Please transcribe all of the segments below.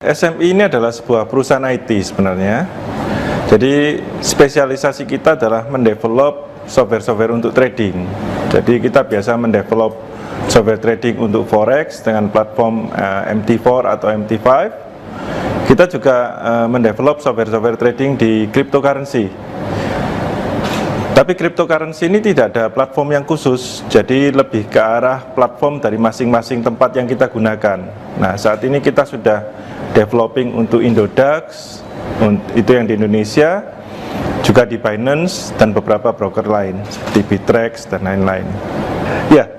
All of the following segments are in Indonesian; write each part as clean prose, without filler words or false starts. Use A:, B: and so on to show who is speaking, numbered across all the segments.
A: SMI ini adalah sebuah perusahaan IT sebenarnya. Jadi spesialisasi kita adalah mendevelop software-software untuk trading. Jadi kita biasa mendevelop software trading untuk forex dengan platform MT4 atau MT5. Kita juga mendevelop software-software trading di cryptocurrency. Tapi cryptocurrency ini tidak ada platform yang khusus, jadi lebih ke arah platform dari masing-masing tempat yang kita gunakan. Nah, saat ini kita sudah developing untuk Indodax, itu yang di Indonesia, juga di Binance dan beberapa broker lain seperti Bittrex dan lain-lain. Ya,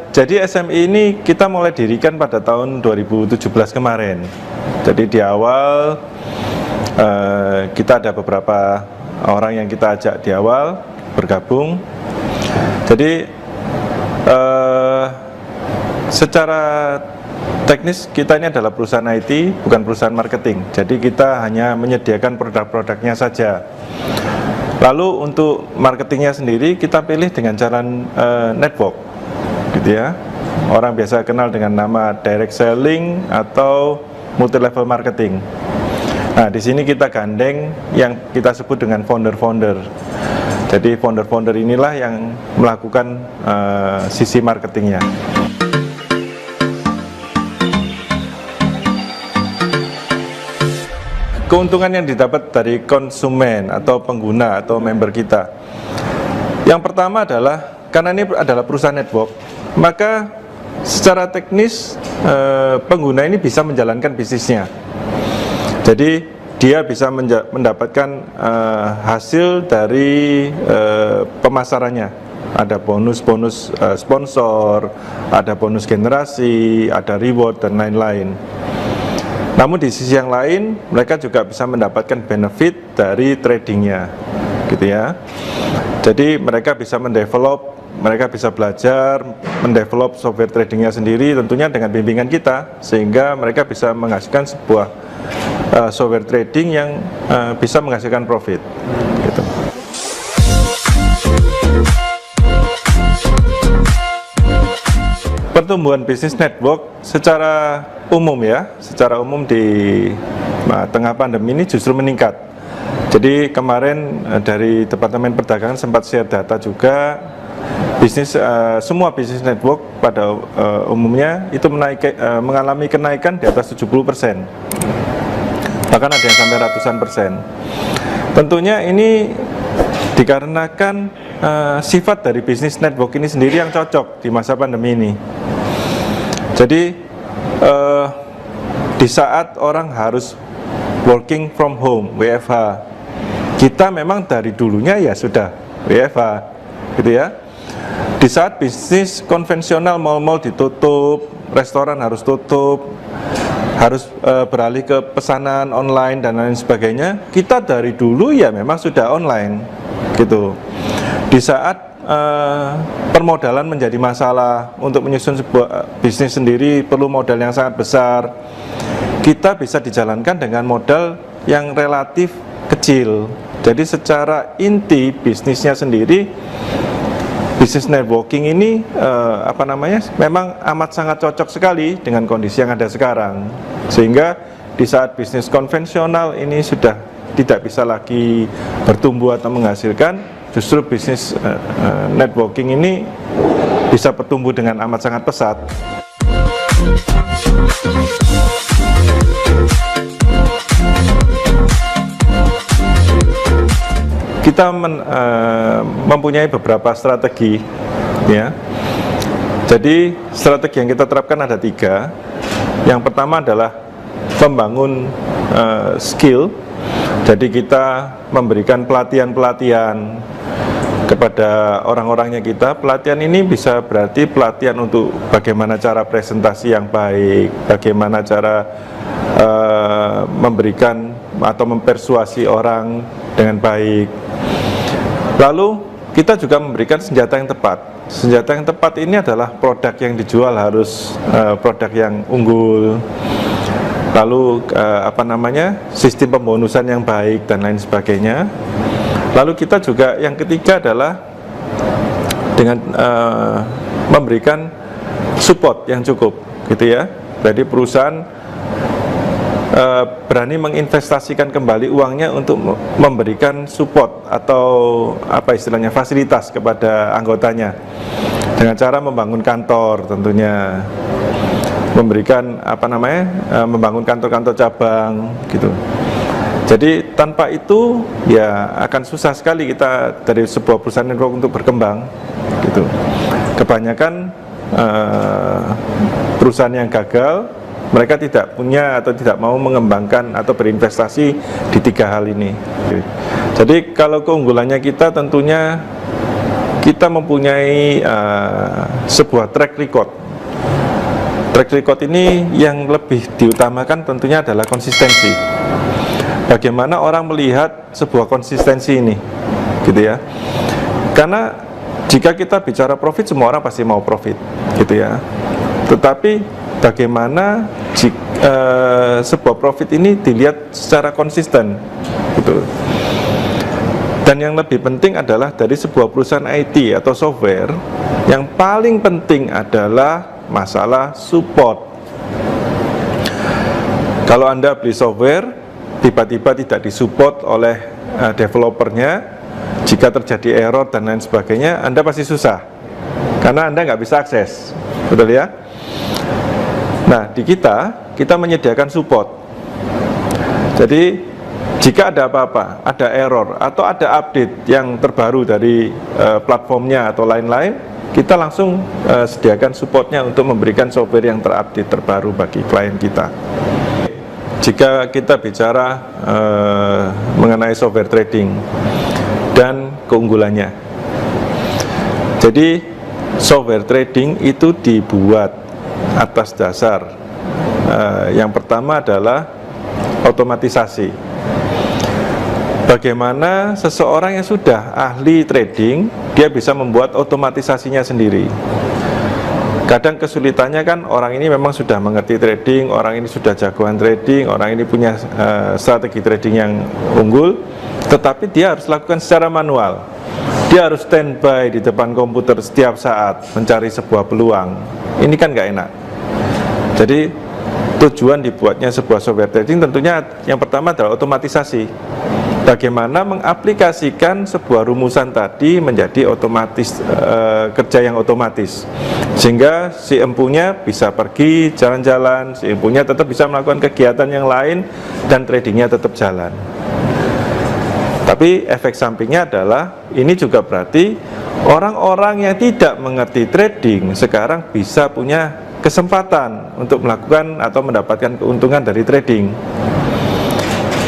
A: jadi SMI ini kita mulai dirikan pada tahun 2017 kemarin. Jadi di awal kita ada beberapa orang yang kita ajak di awal bergabung. Jadi secara teknis kita ini adalah perusahaan IT, bukan perusahaan marketing. Jadi kita hanya menyediakan produk-produknya saja. Lalu untuk marketingnya sendiri kita pilih dengan cara network, gitu ya. Orang biasa kenal dengan nama direct selling atau multi level marketing. Nah, di sini kita gandeng yang kita sebut dengan founder-founder. Jadi founder-founder inilah yang melakukan sisi marketingnya. Keuntungan yang didapat dari konsumen atau pengguna atau member kita. Yang pertama adalah karena ini adalah perusahaan network, maka secara teknis pengguna ini bisa menjalankan bisnisnya. Jadi dia bisa mendapatkan hasil dari pemasarannya. Ada bonus-bonus sponsor, ada bonus generasi, ada reward dan lain-lain. Namun di sisi yang lain mereka juga bisa mendapatkan benefit dari tradingnya, gitu ya. Jadi mereka bisa mereka bisa belajar mendevelop software tradingnya sendiri, tentunya dengan bimbingan kita, sehingga mereka bisa menghasilkan sebuah software trading yang bisa menghasilkan profit, gitu. Pertumbuhan bisnis network secara umum di tengah pandemi ini justru meningkat. Jadi kemarin dari Departemen Perdagangan sempat share data juga, semua bisnis network pada umumnya itu mengalami kenaikan di atas 70%. Bahkan ada yang sampai ratusan persen. Tentunya ini dikarenakan sifat dari bisnis network ini sendiri yang cocok di masa pandemi ini. Jadi di saat orang harus working from home, WFH, kita memang dari dulunya ya sudah WFH, gitu ya. Di saat bisnis konvensional, mal-mal ditutup, restoran harus tutup, harus beralih ke pesanan online dan lain sebagainya, kita dari dulu ya memang sudah online, gitu. Di saat permodalan menjadi masalah, untuk menyusun sebuah bisnis sendiri perlu modal yang sangat besar, kita bisa dijalankan dengan modal yang relatif kecil. Jadi secara inti bisnisnya sendiri, bisnis networking ini memang amat sangat cocok sekali dengan kondisi yang ada sekarang. Sehingga di saat bisnis konvensional ini sudah tidak bisa lagi bertumbuh atau menghasilkan, justru bisnis networking ini bisa bertumbuh dengan amat sangat pesat. Kita mempunyai beberapa strategi, ya. Jadi strategi yang kita terapkan ada 3. Yang pertama adalah membangun skill. Jadi kita memberikan pelatihan-pelatihan kepada orang-orangnya kita. Pelatihan ini bisa berarti pelatihan untuk bagaimana cara presentasi yang baik, bagaimana cara memberikan atau mempersuasi orang dengan baik. Lalu kita juga memberikan senjata yang tepat. Senjata yang tepat ini adalah produk yang dijual harus produk yang unggul. Lalu sistem pembonusan yang baik dan lain sebagainya. Lalu kita juga yang ketiga adalah dengan memberikan support yang cukup, gitu ya. Jadi perusahaan berani menginvestasikan kembali uangnya untuk memberikan support atau apa istilahnya fasilitas kepada anggotanya dengan cara membangun kantor, tentunya memberikan membangun kantor-kantor cabang gitu. Jadi tanpa itu ya akan susah sekali kita dari sebuah perusahaan network untuk berkembang gitu. Kebanyakan perusahaan yang gagal, mereka tidak punya atau tidak mau mengembangkan atau berinvestasi di 3 hal ini. Jadi kalau keunggulannya kita tentunya kita mempunyai sebuah track record. Track record ini yang lebih diutamakan tentunya adalah konsistensi. Bagaimana orang melihat sebuah konsistensi ini, gitu ya. Karena jika kita bicara profit, semua orang pasti mau profit, gitu ya. Tetapi bagaimana sebuah profit ini dilihat secara konsisten, gitu. Dan yang lebih penting adalah dari sebuah perusahaan IT atau software, yang paling penting adalah masalah support. Kalau Anda beli software tiba-tiba tidak disupport oleh developernya, jika terjadi error dan lain sebagainya, Anda pasti susah karena Anda nggak bisa akses, betul ya? Nah, di kita menyediakan support. Jadi jika ada apa-apa, ada error atau ada update yang terbaru dari platformnya atau lain-lain, kita langsung sediakan supportnya untuk memberikan software yang terupdate terbaru bagi klien kita. Jika kita bicara mengenai software trading dan keunggulannya, jadi software trading itu dibuat atas dasar yang pertama adalah otomatisasi. Bagaimana seseorang yang sudah ahli trading, dia bisa membuat otomatisasinya sendiri. Kadang kesulitannya kan orang ini memang sudah mengerti trading, orang ini sudah jagoan trading, orang ini punya strategi trading yang unggul, tetapi dia harus lakukan secara manual. Dia harus standby di depan komputer setiap saat mencari sebuah peluang. Ini kan nggak enak. Jadi tujuan dibuatnya sebuah software trading tentunya yang pertama adalah otomatisasi. Bagaimana mengaplikasikan sebuah rumusan tadi menjadi otomatis, kerja yang otomatis, sehingga si empunya bisa pergi jalan-jalan, si empunya tetap bisa melakukan kegiatan yang lain dan tradingnya tetap jalan. Tapi efek sampingnya adalah ini juga berarti orang-orang yang tidak mengerti trading sekarang bisa punya kesempatan untuk melakukan atau mendapatkan keuntungan dari trading,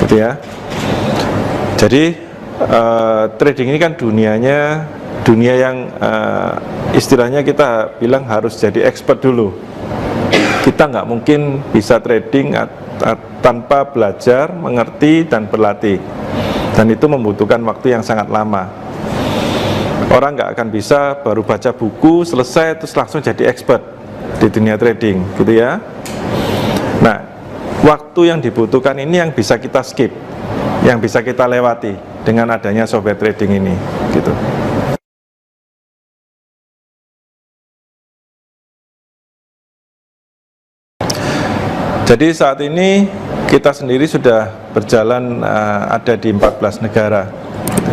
A: gitu ya. Jadi trading ini kan dunia yang istilahnya kita bilang harus jadi expert dulu. Kita nggak mungkin bisa trading tanpa belajar, mengerti, dan berlatih. Dan itu membutuhkan waktu yang sangat lama. Orang nggak akan bisa baru baca buku, selesai, terus langsung jadi expert di dunia trading, gitu ya. Nah, waktu yang dibutuhkan ini yang bisa kita skip, yang bisa kita lewati dengan adanya software trading ini, gitu. Jadi saat ini kita sendiri sudah berjalan ada di 14 negara, gitu.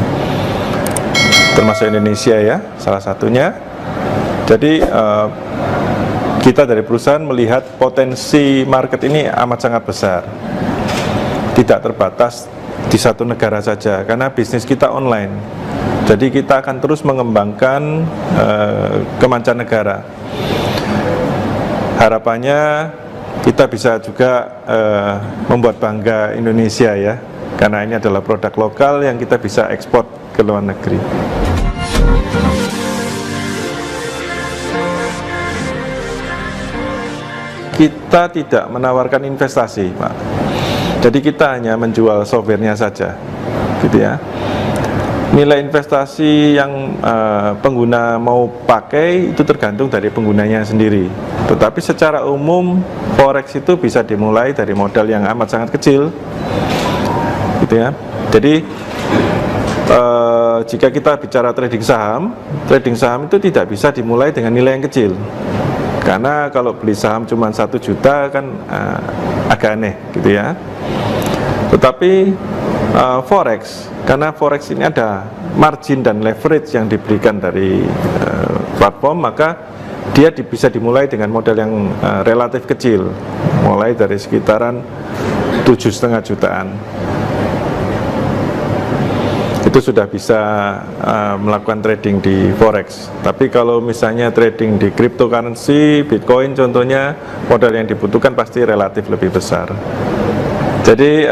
A: Termasuk Indonesia ya, salah satunya. Jadi kita dari perusahaan melihat potensi market ini amat sangat besar, tidak terbatas di satu negara saja, karena bisnis kita online. Jadi kita akan terus mengembangkan ke mancanegara. Harapannya kita bisa juga membuat bangga Indonesia ya, karena ini adalah produk lokal yang kita bisa ekspor ke luar negeri. Kita tidak menawarkan investasi, Pak. Jadi kita hanya menjual softwarenya saja, gitu ya. Nilai investasi yang pengguna mau pakai itu tergantung dari penggunanya sendiri. Tetapi secara umum forex itu bisa dimulai dari modal yang amat sangat kecil, gitu ya. Jadi jika kita bicara trading saham itu tidak bisa dimulai dengan nilai yang kecil. Karena kalau beli saham cuma 1 juta kan agak aneh gitu ya. Tetapi forex, karena forex ini ada margin dan leverage yang diberikan dari platform, maka dia bisa dimulai dengan modal yang relatif kecil, mulai dari sekitaran 7,5 jutaan. Itu sudah bisa melakukan trading di forex. Tapi kalau misalnya trading di cryptocurrency, Bitcoin contohnya, modal yang dibutuhkan pasti relatif lebih besar. Jadi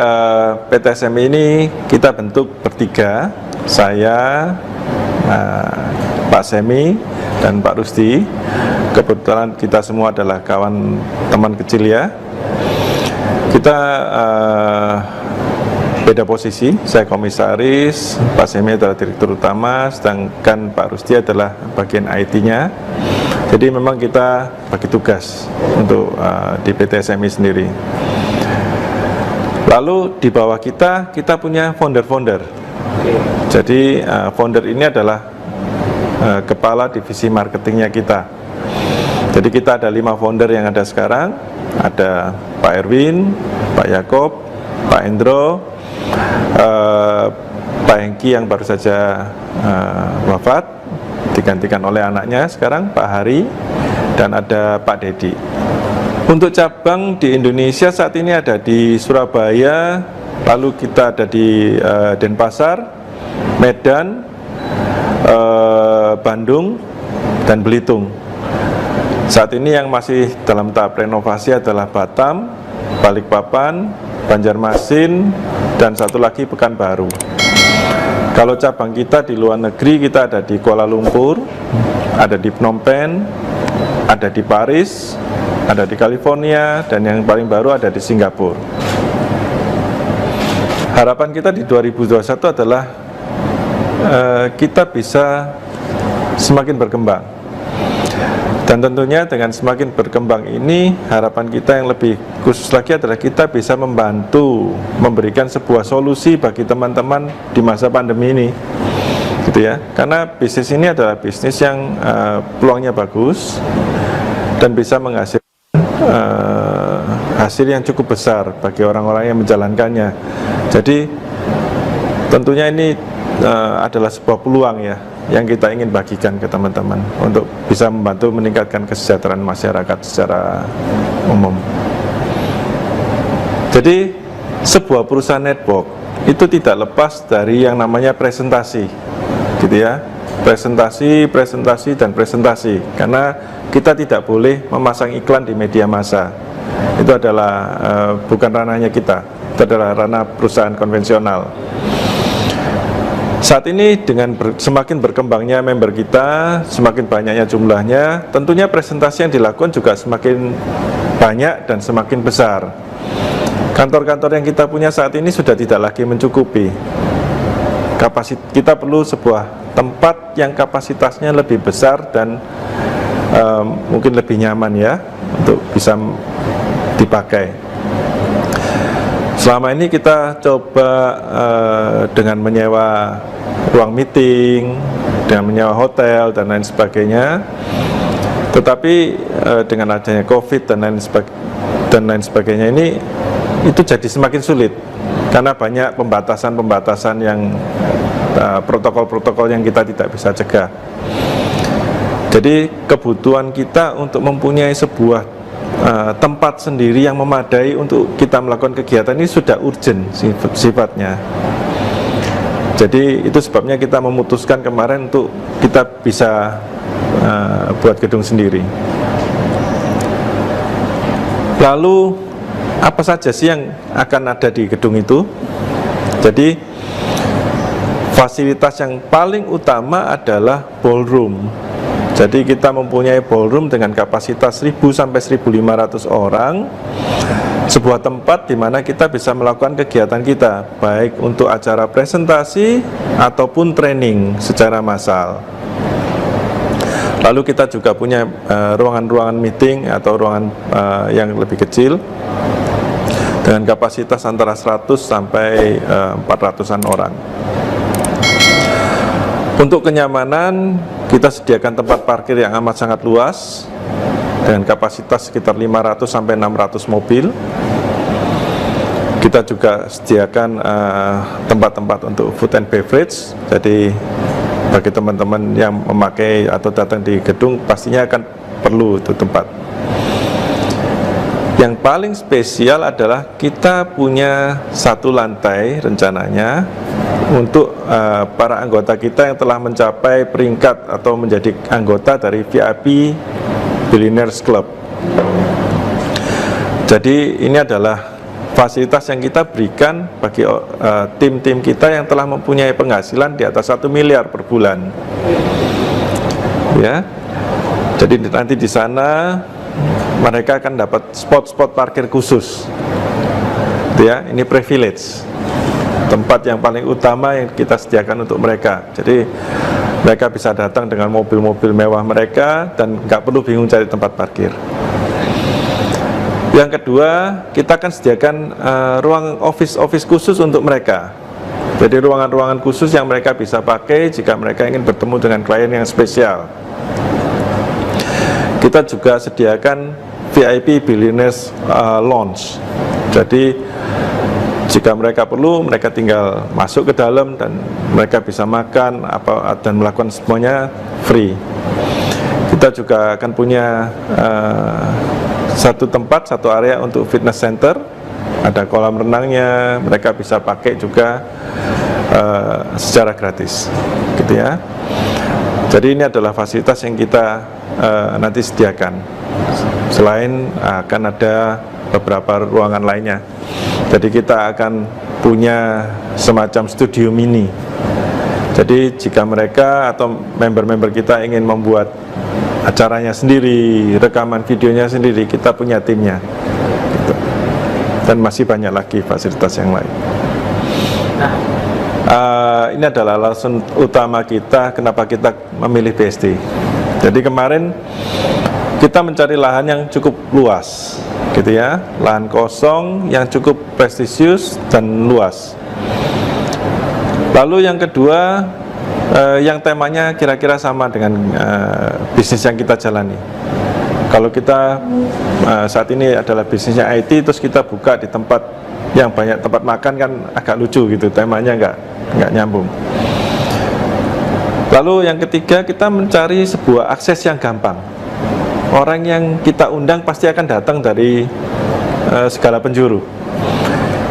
A: PT SMI ini kita bentuk bertiga, saya, Pak Semi, dan Pak Rusdi. Kebetulan kita semua adalah kawan teman kecil ya. Kita beda posisi, saya komisaris, Pak Semi adalah direktur utama, sedangkan Pak Rusdi adalah bagian IT-nya. Jadi memang kita bagi tugas untuk di PT SMI sendiri. Lalu di bawah kita punya founder-founder. Jadi founder ini adalah kepala divisi marketingnya kita. Jadi kita ada 5 founder yang ada sekarang. Ada Pak Erwin, Pak Yakob, Pak Endro, Pak Hengki yang baru saja wafat, digantikan oleh anaknya sekarang, Pak Hari, dan ada Pak Dedi. Untuk cabang di Indonesia saat ini ada di Surabaya, lalu kita ada di Denpasar, Medan, Bandung, dan Belitung. Saat ini yang masih dalam tahap renovasi adalah Batam, Balikpapan, Banjarmasin, dan satu lagi Pekanbaru. Kalau cabang kita di luar negeri, kita ada di Kuala Lumpur, ada di Phnom Penh, ada di Paris, ada di California, dan yang paling baru ada di Singapura. Harapan kita di 2021 adalah kita bisa semakin berkembang. Dan tentunya dengan semakin berkembang ini, harapan kita yang lebih khusus lagi adalah kita bisa membantu memberikan sebuah solusi bagi teman-teman di masa pandemi ini, gitu ya. Karena bisnis ini adalah bisnis yang peluangnya bagus dan bisa menghasilkan hasil yang cukup besar bagi orang-orang yang menjalankannya. Jadi tentunya ini adalah sebuah peluang ya, yang kita ingin bagikan ke teman-teman untuk bisa membantu meningkatkan kesejahteraan masyarakat secara umum. Jadi sebuah perusahaan network itu tidak lepas dari yang namanya presentasi, gitu ya. Presentasi, dan presentasi. Karena kita tidak boleh memasang iklan di media massa. Itu adalah bukan ranahnya kita. Itu adalah ranah perusahaan konvensional. Saat ini dengan semakin berkembangnya member kita, semakin banyaknya jumlahnya, tentunya presentasi yang dilakukan juga semakin banyak dan semakin besar. Kantor-kantor yang kita punya saat ini sudah tidak lagi mencukupi. Kita perlu sebuah tempat yang kapasitasnya lebih besar dan mungkin lebih nyaman ya, untuk bisa dipakai. Selama ini kita coba dengan menyewa ruang meeting, dengan menyewa hotel dan lain sebagainya. Tetapi dengan adanya COVID dan lain sebagainya ini, itu jadi semakin sulit karena banyak pembatasan-pembatasan yang protokol-protokol yang kita tidak bisa cegah. Jadi kebutuhan kita untuk mempunyai sebuah tempat sendiri yang memadai untuk kita melakukan kegiatan ini sudah urgent sifatnya. Jadi itu sebabnya kita memutuskan kemarin untuk kita bisa buat gedung sendiri. Lalu apa saja sih yang akan ada di gedung itu? Jadi fasilitas yang paling utama adalah ballroom. Jadi kita mempunyai ballroom dengan kapasitas 1.000 sampai 1.500 orang. Sebuah tempat di mana kita bisa melakukan kegiatan kita, baik untuk acara presentasi ataupun training secara massal. Lalu kita juga punya ruangan-ruangan meeting atau ruangan yang lebih kecil dengan kapasitas antara 100 sampai 400-an orang. Untuk kenyamanan, kita sediakan tempat parkir yang amat sangat luas. dengan kapasitas sekitar 500 sampai 600 mobil. Kita juga sediakan tempat-tempat untuk food and beverage. Jadi bagi teman-teman yang memakai atau datang di gedung pastinya akan perlu itu tempat. Yang paling spesial adalah kita punya satu lantai rencananya untuk para anggota kita yang telah mencapai peringkat atau menjadi anggota dari VIP Billionaires Club. Jadi ini adalah fasilitas yang kita berikan bagi tim-tim kita yang telah mempunyai penghasilan di atas 1 miliar per bulan. Ya, jadi nanti di sana mereka akan dapat spot-spot parkir khusus. Ya, ini privilege, tempat yang paling utama yang kita sediakan untuk mereka. Jadi mereka bisa datang dengan mobil-mobil mewah mereka dan nggak perlu bingung cari tempat parkir. Yang kedua, kita akan sediakan ruang office khusus untuk mereka. Jadi ruangan-ruangan khusus yang mereka bisa pakai jika mereka ingin bertemu dengan klien yang spesial. Kita juga sediakan VIP Billionaires Lounge. Jadi jika mereka perlu, mereka tinggal masuk ke dalam dan mereka bisa makan dan melakukan semuanya free. Kita juga akan punya satu tempat, satu area untuk fitness center. Ada kolam renangnya, mereka bisa pakai juga secara gratis, gitu ya. Jadi ini adalah fasilitas yang kita nanti sediakan. Selain akan ada beberapa ruangan lainnya. Jadi kita akan punya semacam studio mini. Jadi jika mereka atau member-member kita ingin membuat acaranya sendiri, rekaman videonya sendiri, kita punya timnya gitu. Dan masih banyak lagi fasilitas yang lain. Ini adalah alasan utama kita kenapa kita memilih BSD. Jadi kemarin kita mencari lahan yang cukup luas, gitu ya, lahan kosong yang cukup prestisius dan luas. Lalu yang kedua, yang temanya kira-kira sama dengan bisnis yang kita jalani. Kalau kita saat ini adalah bisnisnya IT, terus kita buka di tempat yang banyak tempat makan kan agak lucu gitu, temanya nggak nyambung. Lalu yang ketiga, kita mencari sebuah akses yang gampang. Orang yang kita undang pasti akan datang dari segala penjuru.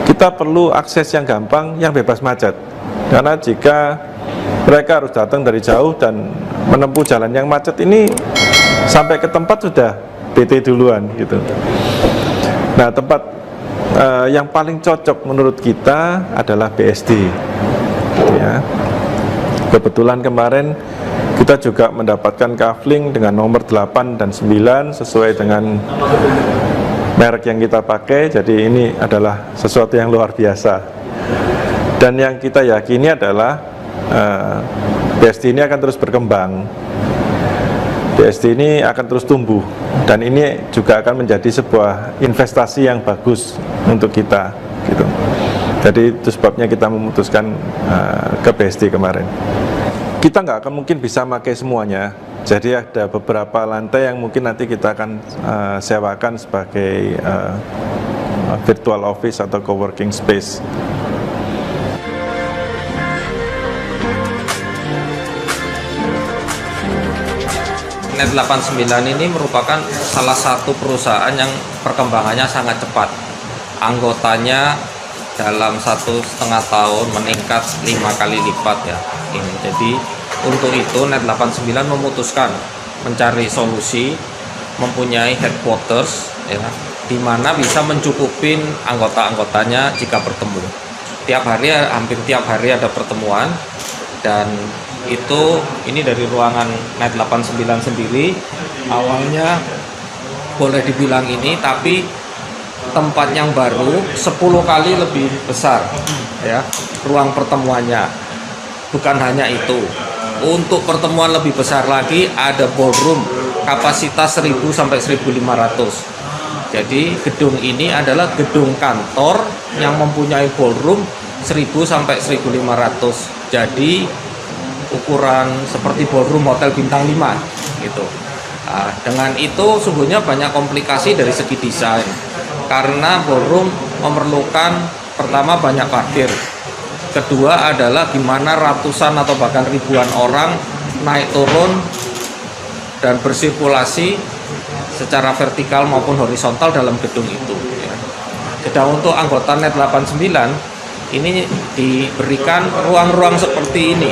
A: Kita perlu akses yang gampang, yang bebas macet. Karena jika mereka harus datang dari jauh dan menempuh jalan yang macet ini, sampai ke tempat sudah PT duluan gitu. Nah, tempat yang paling cocok menurut kita adalah BSD, gitu ya. Kebetulan kemarin kita juga mendapatkan kafling dengan nomor 8 dan 9 sesuai dengan merek yang kita pakai. Jadi ini adalah sesuatu yang luar biasa. Dan yang kita yakini adalah BSD ini akan terus berkembang. BSD ini akan terus tumbuh dan ini juga akan menjadi sebuah investasi yang bagus untuk kita gitu. Jadi itu sebabnya kita memutuskan ke BSD kemarin. Kita nggak akan mungkin bisa pakai semuanya, jadi ada beberapa lantai yang mungkin nanti kita akan sewakan sebagai virtual office atau coworking space.
B: Net89 ini merupakan salah satu perusahaan yang perkembangannya sangat cepat. Anggotanya dalam 1,5 tahun meningkat 5 kali lipat ya. Jadi untuk itu Net89 memutuskan mencari solusi, mempunyai headquarters ya, di mana bisa mencukupin anggota-anggotanya jika bertemu. Hampir tiap hari ada pertemuan, dan ini dari ruangan Net89 sendiri. Awalnya boleh dibilang ini, tapi tempat yang baru 10 kali lebih besar ya ruang pertemuannya. Bukan hanya itu, untuk pertemuan lebih besar lagi ada ballroom kapasitas 1000 sampai 1500. Jadi gedung ini adalah gedung kantor yang mempunyai ballroom 1000 sampai 1500. Jadi ukuran seperti ballroom hotel bintang 5 gitu. Dengan itu sungguhnya banyak komplikasi dari segi desain, karena ballroom memerlukan pertama banyak parkir, kedua adalah gimana ratusan atau bahkan ribuan orang naik turun dan bersirkulasi secara vertikal maupun horizontal dalam gedung itu ya. Sedang untuk anggota NET 89 ini diberikan ruang-ruang seperti ini,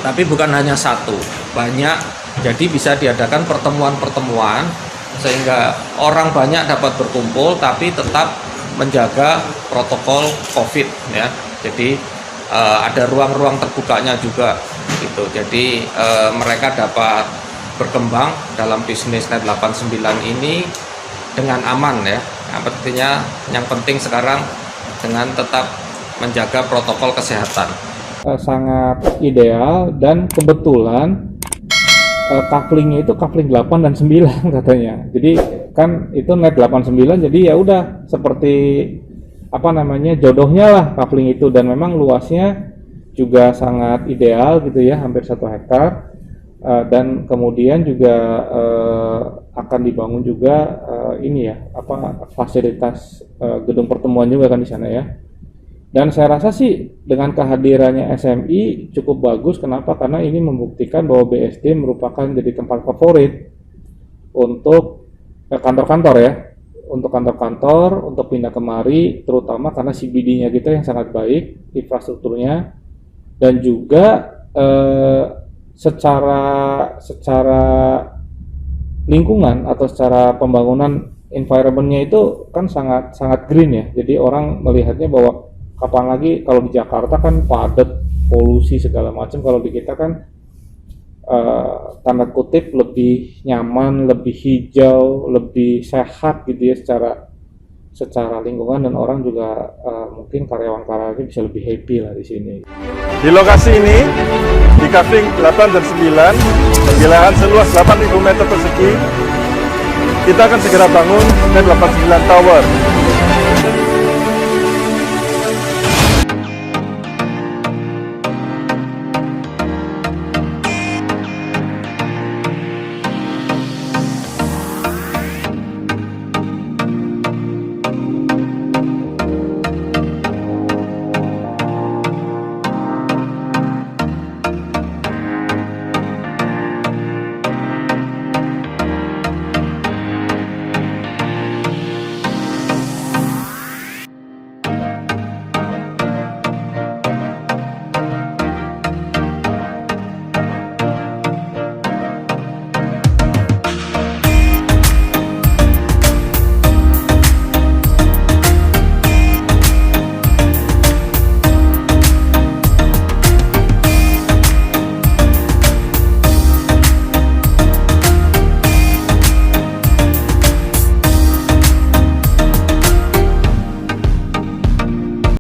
B: tapi bukan hanya satu, banyak. Jadi bisa diadakan pertemuan-pertemuan sehingga orang banyak dapat berkumpul tapi tetap menjaga protokol COVID ya. Jadi ada ruang-ruang terbukanya juga gitu. Jadi mereka dapat berkembang dalam bisnis NET 89 ini dengan aman ya. Artinya yang penting sekarang dengan tetap menjaga protokol kesehatan.
C: Sangat ideal dan kebetulan couplingnya itu coupling 8 dan 9 katanya. Jadi kan itu NET 89, jadi ya udah seperti apa namanya jodohnya lah coupling itu, dan memang luasnya juga sangat ideal gitu ya, hampir 1 hektar. Dan kemudian juga akan dibangun juga ini ya apa fasilitas gedung pertemuan juga kan di sana ya. Dan saya rasa sih dengan kehadirannya SMI cukup bagus. Kenapa? Karena ini membuktikan bahwa BSD merupakan jadi tempat favorit untuk kantor-kantor ya, untuk kantor-kantor, untuk pindah kemari, terutama karena CBD-nya kita yang sangat baik, infrastrukturnya, dan juga secara lingkungan atau secara pembangunan environment-nya itu kan sangat green ya. Jadi orang melihatnya bahwa kapan lagi kalau di Jakarta kan padat, polusi segala macam. Kalau di kita kan tanda kutip lebih nyaman, lebih hijau, lebih sehat gitu ya secara lingkungan, dan orang juga mungkin karyawan-karyawannya bisa lebih happy lah di sini.
A: Di lokasi ini, di coupling 8 dan 9, di lahan seluas 8.000 meter persegi, kita akan segera bangun NET 89 Tower.